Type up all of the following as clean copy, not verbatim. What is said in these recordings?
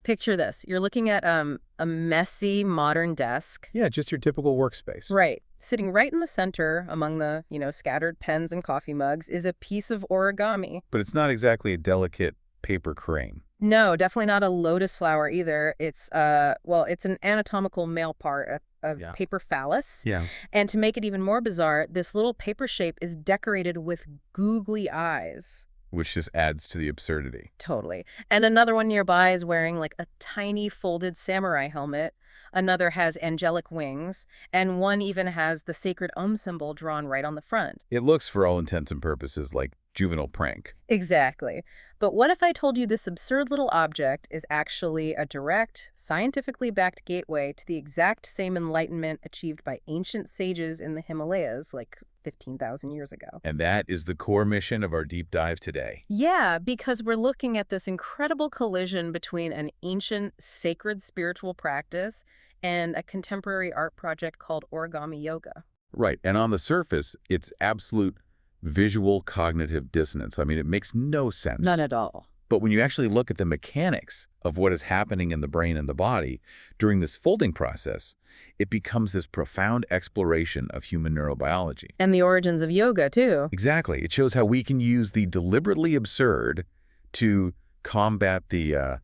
Picture this. You're looking at a messy modern desk. Yeah, just your typical workspace. Right. Sitting right in the center among the, scattered pens and coffee mugs is a piece of origami. But it's not exactly a delicate paper crane. No, definitely not a lotus flower either. It's it's an anatomical male part, a Yeah. paper phallus. Yeah. And to make it even more bizarre, this little paper shape is decorated with googly eyes. Which just adds to the absurdity. Totally. And another one nearby is wearing like a tiny folded samurai helmet. Another has angelic wings, and one even has the sacred symbol drawn right on the front. It looks, for all intents and purposes, like juvenile prank. Exactly. But what if I told you this absurd little object is actually a direct, scientifically backed gateway to the exact same enlightenment achieved by ancient sages in the Himalayas like 15,000 years ago? And that is the core mission of our deep dive today. Yeah, because we're looking at this incredible collision between an ancient, sacred spiritual practice and a contemporary art project called Origami Yoga. Right. And on the surface, it's absolute visual cognitive dissonance. I mean, it makes no sense. None at all. But when you actually look at the mechanics of what is happening in the brain and the body during this folding process, it becomes this profound exploration of human neurobiology. And the origins of yoga, too. Exactly. It shows how we can use the deliberately absurd to combat the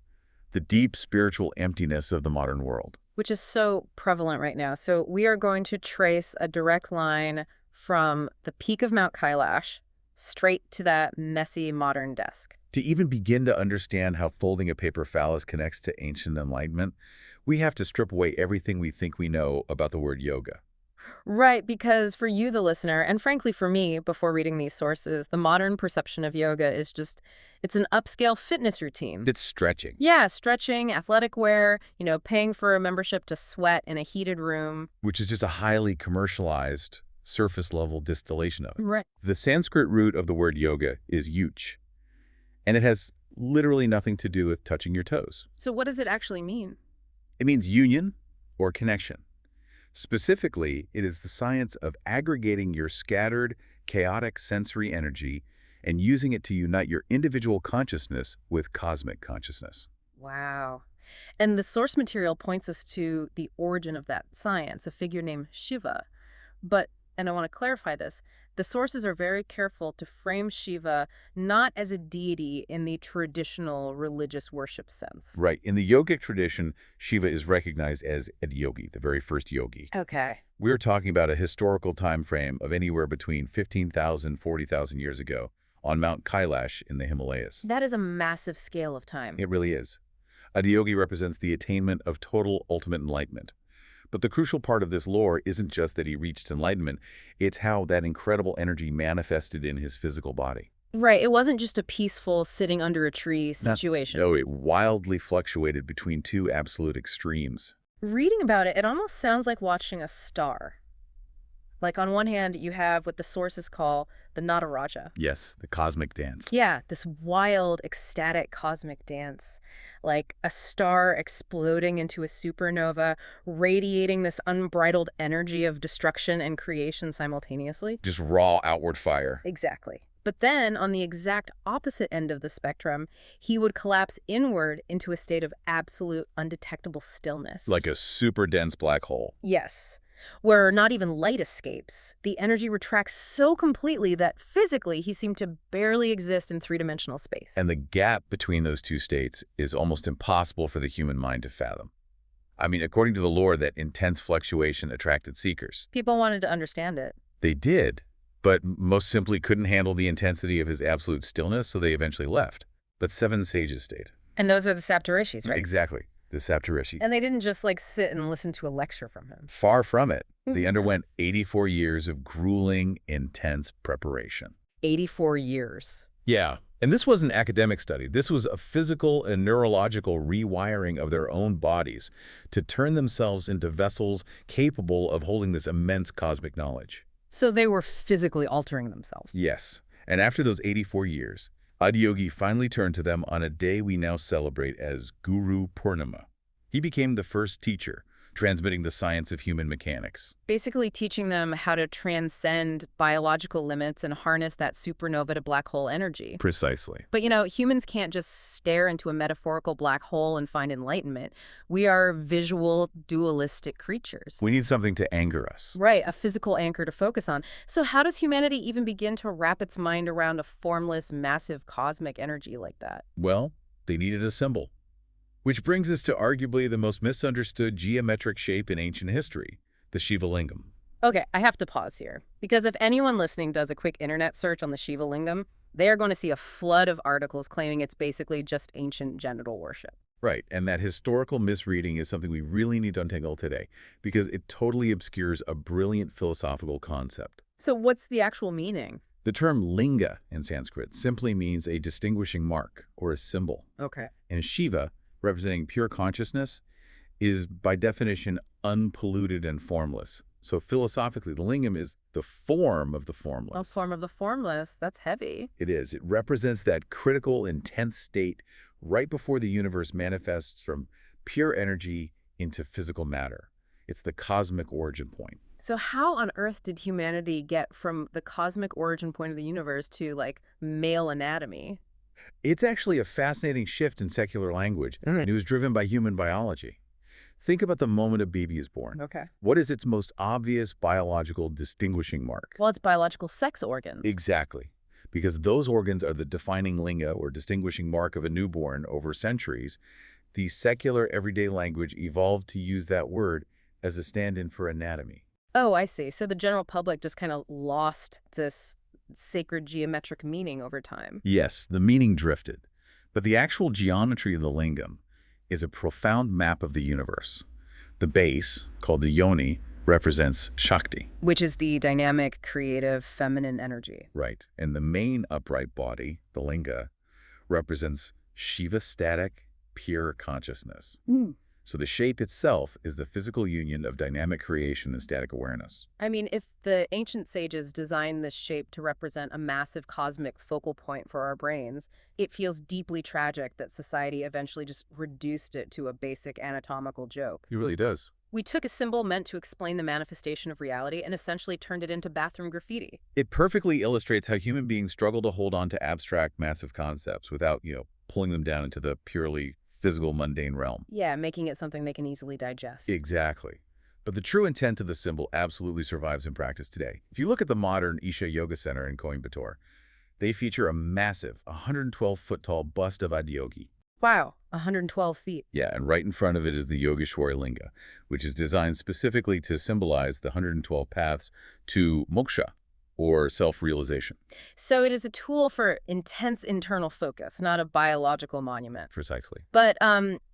deep spiritual emptiness of the modern world. Which is so prevalent right now. So we are going to trace a direct line from the peak of Mount Kailash straight to that messy modern desk. To even begin to understand how folding a paper phallus connects to ancient enlightenment, we have to strip away everything we think we know about the word yoga. Right, because for you, the listener, and frankly for me, before reading these sources, the modern perception of yoga is just, it's an upscale fitness routine. It's stretching. Yeah, stretching, athletic wear, paying for a membership to sweat in a heated room. Which is just a highly commercialized, surface-level distillation of it. Right. The Sanskrit root of the word yoga is yuch, and it has literally nothing to do with touching your toes. So what does it actually mean? It means union or connection. Specifically, it is the science of aggregating your scattered, chaotic sensory energy and using it to unite your individual consciousness with cosmic consciousness. Wow. And the source material points us to the origin of that science, a figure named Shiva. But, and I want to clarify this, the sources are very careful to frame Shiva not as a deity in the traditional religious worship sense. Right. In the yogic tradition, Shiva is recognized as a yogi, the very first yogi. Okay. We're talking about a historical time frame of anywhere between 15,000, 40,000 years ago on Mount Kailash in the Himalayas. That is a massive scale of time. It really is. Adiyogi represents the attainment of total ultimate enlightenment. But the crucial part of this lore isn't just that he reached enlightenment, it's how that incredible energy manifested in his physical body. Right, it wasn't just a peaceful sitting under a tree situation. No, it wildly fluctuated between two absolute extremes. Reading about it, it almost sounds like watching a star. Like on one hand, you have what the sources call the Nataraja. Yes, the cosmic dance. Yeah, this wild, ecstatic cosmic dance. Like a star exploding into a supernova, radiating this unbridled energy of destruction and creation simultaneously. Just raw outward fire. Exactly. But then, on the exact opposite end of the spectrum, he would collapse inward into a state of absolute, undetectable stillness. Like a super dense black hole. Yes. Where not even light escapes. The energy retracts so completely that physically he seemed to barely exist in three-dimensional space. And the gap between those two states is almost impossible for the human mind to fathom. I mean, according to the lore, that intense fluctuation attracted seekers. People wanted to understand it. They did, but most simply couldn't handle the intensity of his absolute stillness, so they eventually left. But 7 sages stayed. And those are the Saptarishis, right? Exactly. The Saptarishi. And they didn't just sit and listen to a lecture from him. Far from it. They underwent 84 years of grueling, intense preparation. 84 years. Yeah. And this was an academic study. This was a physical and neurological rewiring of their own bodies to turn themselves into vessels capable of holding this immense cosmic knowledge. So they were physically altering themselves. Yes. And after those 84 years, Adiyogi finally turned to them on a day we now celebrate as Guru Purnima. He became the first teacher, transmitting the science of human mechanics. Basically teaching them how to transcend biological limits and harness that supernova to black hole energy. Precisely. But, humans can't just stare into a metaphorical black hole and find enlightenment. We are visual, dualistic creatures. We need something to anger us. Right, a physical anchor to focus on. So how does humanity even begin to wrap its mind around a formless, massive cosmic energy like that? Well, they needed a symbol. Which brings us to arguably the most misunderstood geometric shape in ancient history, the Shivalingam. Okay, I have to pause here. Because if anyone listening does a quick internet search on the Shivalingam, they are going to see a flood of articles claiming it's basically just ancient genital worship. Right, and that historical misreading is something we really need to untangle today, because it totally obscures a brilliant philosophical concept. So what's the actual meaning? The term linga in Sanskrit simply means a distinguishing mark or a symbol. Okay. And Shiva, representing pure consciousness, is by definition unpolluted and formless. So philosophically, the lingam is the form of the formless. A form of the formless. That's heavy. It is. It represents that critical, intense state right before the universe manifests from pure energy into physical matter. It's the cosmic origin point. So how on earth did humanity get from the cosmic origin point of the universe to, male anatomy? It's actually a fascinating shift in secular language, and it was driven by human biology. Think about the moment a baby is born. Okay. What is its most obvious biological distinguishing mark? Well, it's biological sex organs. Exactly. Because those organs are the defining linga or distinguishing mark of a newborn over centuries, the secular everyday language evolved to use that word as a stand-in for anatomy. Oh, I see. So the general public just kind of lost this sacred geometric meaning over time. Yes, the meaning drifted. But the actual geometry of the lingam is a profound map of the universe. The base, called the yoni, represents Shakti. Which is the dynamic, creative, feminine energy. Right. And the main upright body, the linga, represents Shiva static, pure consciousness. So the shape itself is the physical union of dynamic creation and static awareness. I mean, if the ancient sages designed this shape to represent a massive cosmic focal point for our brains, it feels deeply tragic that society eventually just reduced it to a basic anatomical joke. It really does. We took a symbol meant to explain the manifestation of reality and essentially turned it into bathroom graffiti. It perfectly illustrates how human beings struggle to hold on to abstract, massive concepts without, pulling them down into the purely physical, mundane realm. Yeah, making it something they can easily digest. Exactly. But the true intent of the symbol absolutely survives in practice today. If you look at the modern Isha Yoga Center in Coimbatore, they feature a massive 112-foot-tall bust of Adiyogi. Wow, 112 feet. Yeah, and right in front of it is the Yogeshwari Linga, which is designed specifically to symbolize the 112 paths to moksha, or self-realization. So it is a tool for intense internal focus, not a biological monument. Precisely. But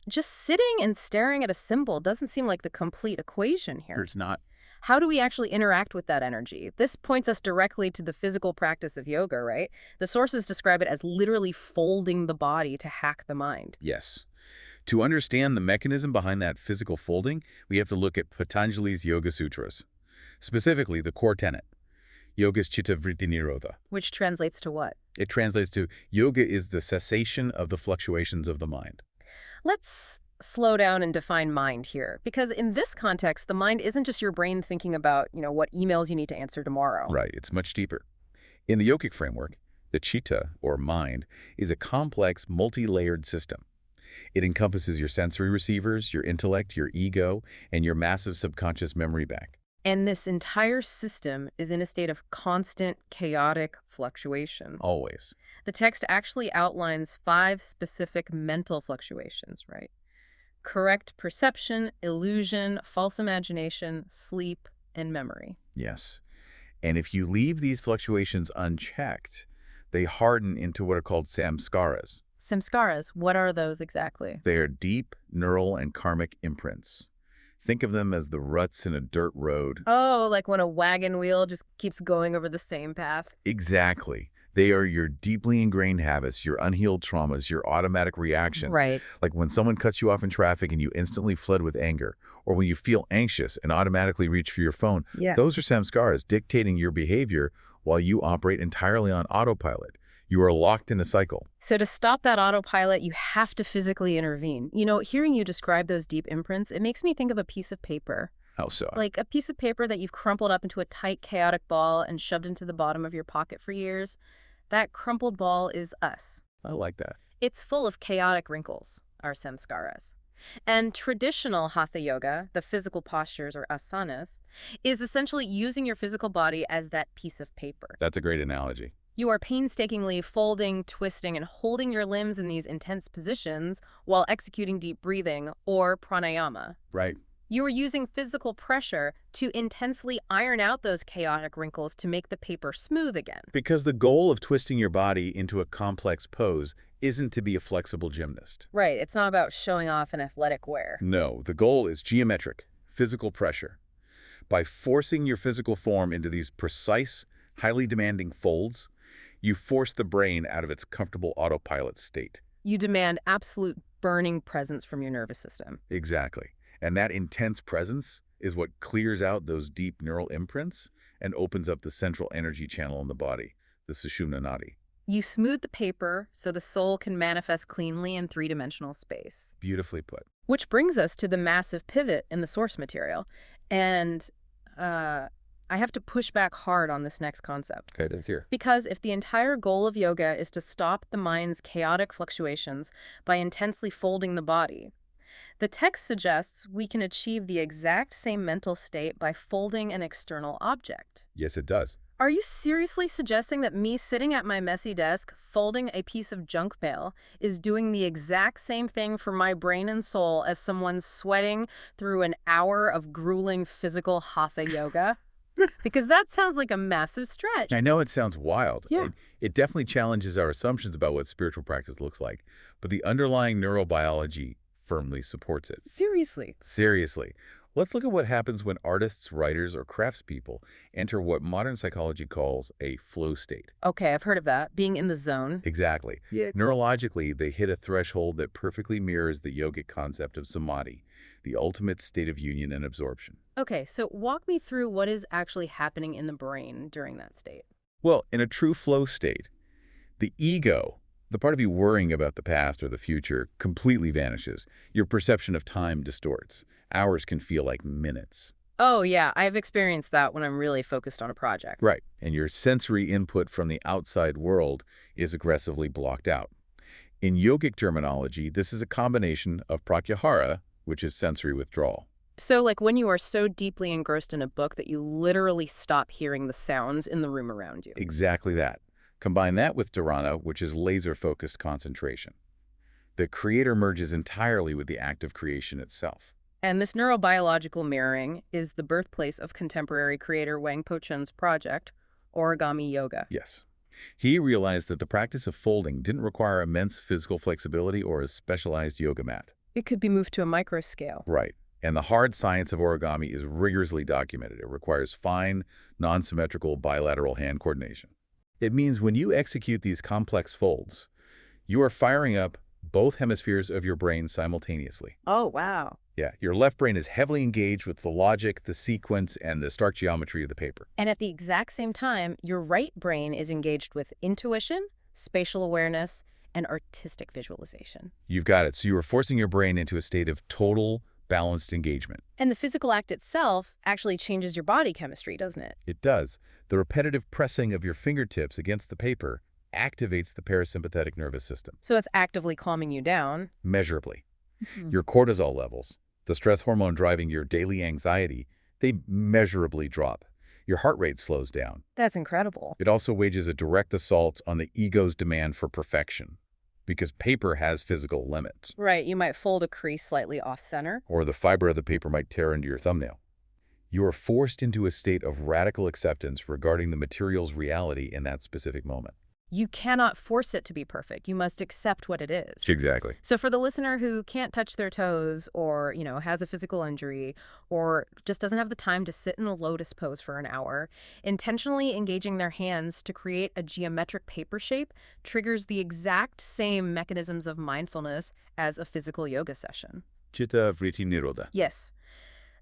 just sitting and staring at a symbol doesn't seem like the complete equation here. It's not. How do we actually interact with that energy? This points us directly to the physical practice of yoga, right? The sources describe it as literally folding the body to hack the mind. Yes. To understand the mechanism behind that physical folding, we have to look at Patanjali's Yoga Sutras, specifically the core tenet. Yoga is chitta vritti nirodha. Which translates to what? It translates to yoga is the cessation of the fluctuations of the mind. Let's slow down and define mind here, because in this context, the mind isn't just your brain thinking about, what emails you need to answer tomorrow. Right, it's much deeper. In the yogic framework, the chitta, or mind, is a complex, multi-layered system. It encompasses your sensory receivers, your intellect, your ego, and your massive subconscious memory bank. And this entire system is in a state of constant, chaotic fluctuation. Always. The text actually outlines 5 specific mental fluctuations, right? Correct perception, illusion, false imagination, sleep, and memory. Yes. And if you leave these fluctuations unchecked, they harden into what are called samskaras. Samskaras, what are those exactly? They are deep neural and karmic imprints. Think of them as the ruts in a dirt road. Oh, like when a wagon wheel just keeps going over the same path? Exactly. They are your deeply ingrained habits, your unhealed traumas, your automatic reactions. Right. Like when someone cuts you off in traffic and you instantly flood with anger, or when you feel anxious and automatically reach for your phone. Yeah. Those are samskaras dictating your behavior while you operate entirely on autopilot. You are locked in a cycle. So to stop that autopilot, you have to physically intervene. You know, hearing you describe those deep imprints, it makes me think of a piece of paper. How so? Like a piece of paper that you've crumpled up into a tight, chaotic ball and shoved into the bottom of your pocket for years. That crumpled ball is us. I like that. It's full of chaotic wrinkles, our samskaras. And traditional hatha yoga, the physical postures or asanas, is essentially using your physical body as that piece of paper. That's a great analogy. You are painstakingly folding, twisting, and holding your limbs in these intense positions while executing deep breathing or pranayama. Right. You are using physical pressure to intensely iron out those chaotic wrinkles to make the paper smooth again. Because the goal of twisting your body into a complex pose isn't to be a flexible gymnast. Right, it's not about showing off an athletic wear. No, the goal is geometric, physical pressure. By forcing your physical form into these precise, highly demanding folds, you force the brain out of its comfortable autopilot state. You demand absolute burning presence from your nervous system. Exactly. And that intense presence is what clears out those deep neural imprints and opens up the central energy channel in the body, the Sushumna Nadi. You smooth the paper so the soul can manifest cleanly in three-dimensional space. Beautifully put. Which brings us to the massive pivot in the source material. And I have to push back hard on this next concept. Okay, that's here. Because if the entire goal of yoga is to stop the mind's chaotic fluctuations by intensely folding the body, the text suggests we can achieve the exact same mental state by folding an external object. Yes, it does. Are you seriously suggesting that me sitting at my messy desk, folding a piece of junk mail, is doing the exact same thing for my brain and soul as someone sweating through an hour of grueling physical hatha yoga? Because that sounds like a massive stretch. I know it sounds wild. Yeah. It definitely challenges our assumptions about what spiritual practice looks like, but the underlying neurobiology firmly supports it. Seriously. Seriously. Let's look at what happens when artists, writers, or craftspeople enter what modern psychology calls a flow state. Okay, I've heard of that. Being in the zone. Exactly. Yeah. Neurologically, they hit a threshold that perfectly mirrors the yogic concept of samadhi, the ultimate state of union and absorption. Okay, so walk me through what is actually happening in the brain during that state. Well, in a true flow state, the ego, the part of you worrying about the past or the future, completely vanishes. Your perception of time distorts. Hours can feel like minutes. Oh, yeah, I've experienced that when I'm really focused on a project. Right, and your sensory input from the outside world is aggressively blocked out. In yogic terminology, this is a combination of pratyahara, which is sensory withdrawal. So, like when you are so deeply engrossed in a book that you literally stop hearing the sounds in the room around you. Exactly that. Combine that with dharana, which is laser-focused concentration. The creator merges entirely with the act of creation itself. And this neurobiological mirroring is the birthplace of contemporary creator Wang Po-chun's project, Origami Yoga. Yes. He realized that the practice of folding didn't require immense physical flexibility or a specialized yoga mat. It could be moved to a micro scale. Right. And the hard science of origami is rigorously documented. It requires fine, non-symmetrical bilateral hand coordination. It means when you execute these complex folds, you are firing up both hemispheres of your brain simultaneously. Oh, wow. Yeah, your left brain is heavily engaged with the logic, the sequence, and the stark geometry of the paper. And at the exact same time, your right brain is engaged with intuition, spatial awareness, and artistic visualization. You've got it. So you are forcing your brain into a state of total, balanced engagement. And the physical act itself actually changes your body chemistry, doesn't it? It does. The repetitive pressing of your fingertips against the paper activates the parasympathetic nervous system. So it's actively calming you down. Measurably. Your cortisol levels, the stress hormone driving your daily anxiety, they measurably drop. Your heart rate slows down. That's incredible. It also wages a direct assault on the ego's demand for perfection, because paper has physical limits. Right, you might fold a crease slightly off-center. Or the fiber of the paper might tear into your thumbnail. You are forced into a state of radical acceptance regarding the material's reality in that specific moment. You cannot force it to be perfect. You must accept what it is. Exactly. So for the listener who can't touch their toes or, has a physical injury or just doesn't have the time to sit in a lotus pose for an hour, intentionally engaging their hands to create a geometric paper shape triggers the exact same mechanisms of mindfulness as a physical yoga session. Chitta vritti nirodha. Yes.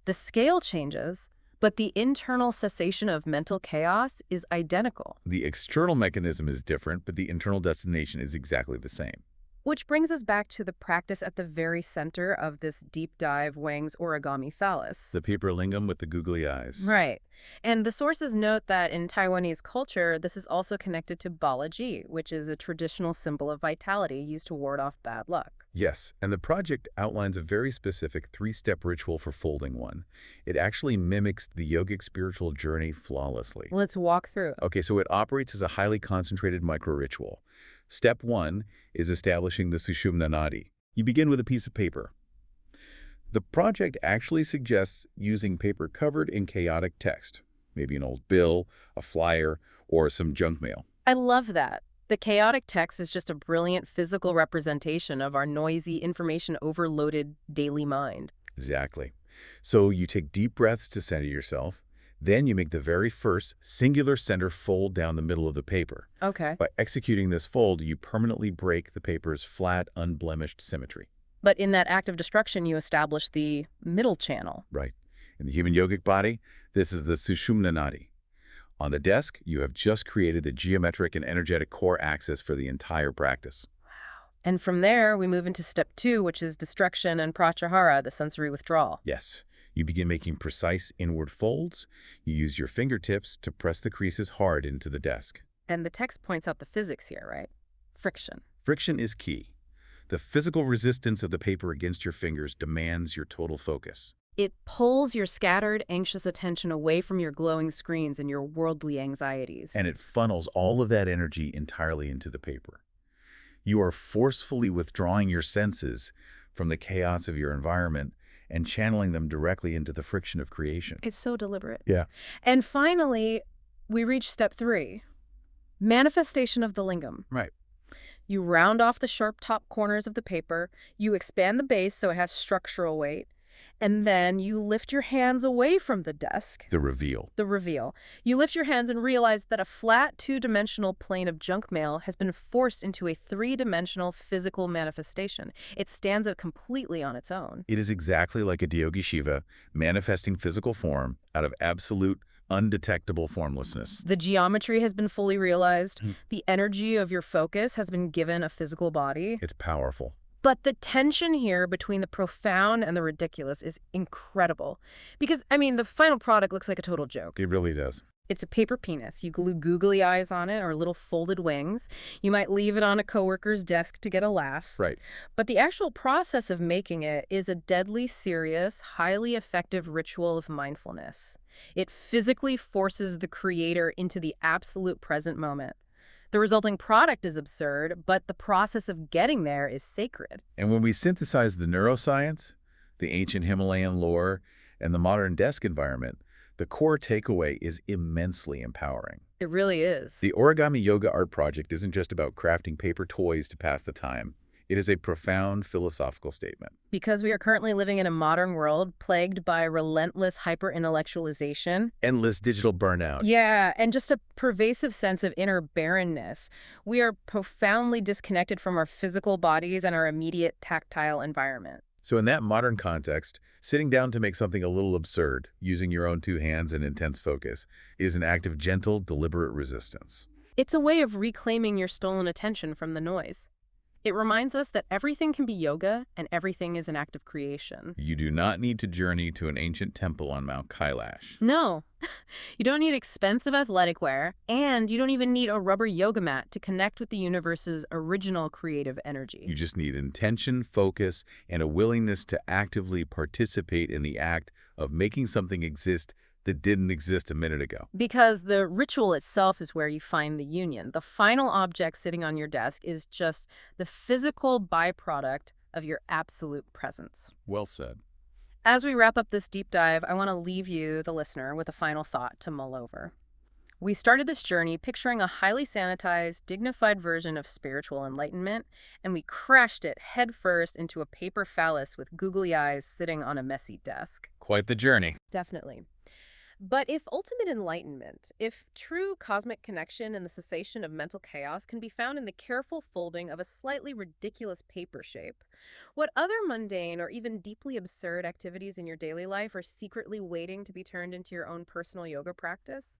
The scale changes, But the internal cessation of mental chaos is identical. The external mechanism is different, but the internal destination is exactly the same. Which brings us back to the practice at the very center of this deep dive Wang's origami phallus. The paper lingam with the googly eyes. Right. And the sources note that in Taiwanese culture, this is also connected to balaji, which is a traditional symbol of vitality used to ward off bad luck. Yes, and the project outlines a very specific three-step ritual for folding one. It actually mimics the yogic spiritual journey flawlessly. Let's walk through. Okay, so it operates as a highly concentrated micro-ritual. Step 1 is establishing the Sushumna Nadi. You begin with a piece of paper. The project actually suggests using paper covered in chaotic text, maybe an old bill, a flyer, or some junk mail. I love that. The chaotic text is just a brilliant physical representation of our noisy, information-overloaded daily mind. Exactly. So you take deep breaths to center yourself. Then you make the very first singular center fold down the middle of the paper. Okay. By executing this fold, you permanently break the paper's flat, unblemished symmetry. But in that act of destruction, you establish the middle channel. Right. In the human yogic body, this is the Sushumna Nadi. On the desk, you have just created the geometric and energetic core axis for the entire practice. And from there, we move into step 2, which is destruction and pratyahara, the sensory withdrawal. Yes. You begin making precise inward folds. You use your fingertips to press the creases hard into the desk. And the text points out the physics here, right? Friction. Friction is key. The physical resistance of the paper against your fingers demands your total focus. It pulls your scattered, anxious attention away from your glowing screens and your worldly anxieties. And it funnels all of that energy entirely into the paper. You are forcefully withdrawing your senses from the chaos of your environment and channeling them directly into the friction of creation. It's so deliberate. Yeah. And finally, we reach step 3, manifestation of the lingam. Right. You round off the sharp top corners of the paper, you expand the base so it has structural weight, and then you lift your hands away from the desk. The reveal. The reveal. You lift your hands and realize that a flat two-dimensional plane of junk mail has been forced into a three-dimensional physical manifestation. It stands out completely on its own. It is exactly like a Dyogi Shiva manifesting physical form out of absolute, undetectable formlessness. The geometry has been fully realized. The energy of your focus has been given a physical body. It's powerful. But the tension here between the profound and the ridiculous is incredible. Because, I mean, the final product looks like a total joke. It really does. It's a paper penis. You glue googly eyes on it or little folded wings. You might leave it on a coworker's desk to get a laugh. Right. But the actual process of making it is a deadly serious, highly effective ritual of mindfulness. It physically forces the creator into the absolute present moment. The resulting product is absurd, but the process of getting there is sacred. And when we synthesize the neuroscience, the ancient Himalayan lore, and the modern desk environment, the core takeaway is immensely empowering. It really is. The Origami Yoga art project isn't just about crafting paper toys to pass the time. It is a profound philosophical statement. Because we are currently living in a modern world plagued by relentless hyper-intellectualization. Endless digital burnout. Yeah, and just a pervasive sense of inner barrenness. We are profoundly disconnected from our physical bodies and our immediate tactile environment. So in that modern context, sitting down to make something a little absurd, using your own two hands and intense focus, is an act of gentle, deliberate resistance. It's a way of reclaiming your stolen attention from the noise. It reminds us that everything can be yoga and everything is an act of creation. You do not need to journey to an ancient temple on Mount Kailash. No, you don't need expensive athletic wear, and you don't even need a rubber yoga mat to connect with the universe's original creative energy. You just need intention, focus, and a willingness to actively participate in the act of making something exist that didn't exist a minute ago. Because the ritual itself is where you find the union. The final object sitting on your desk is just the physical byproduct of your absolute presence. Well said. As we wrap up this deep dive, I want to leave you, the listener, with a final thought to mull over. We started this journey picturing a highly sanitized, dignified version of spiritual enlightenment, and we crashed it headfirst into a paper phallus with googly eyes sitting on a messy desk. Quite the journey. Definitely. But if ultimate enlightenment, if true cosmic connection and the cessation of mental chaos can be found in the careful folding of a slightly ridiculous paper shape, what other mundane or even deeply absurd activities in your daily life are secretly waiting to be turned into your own personal yoga practice?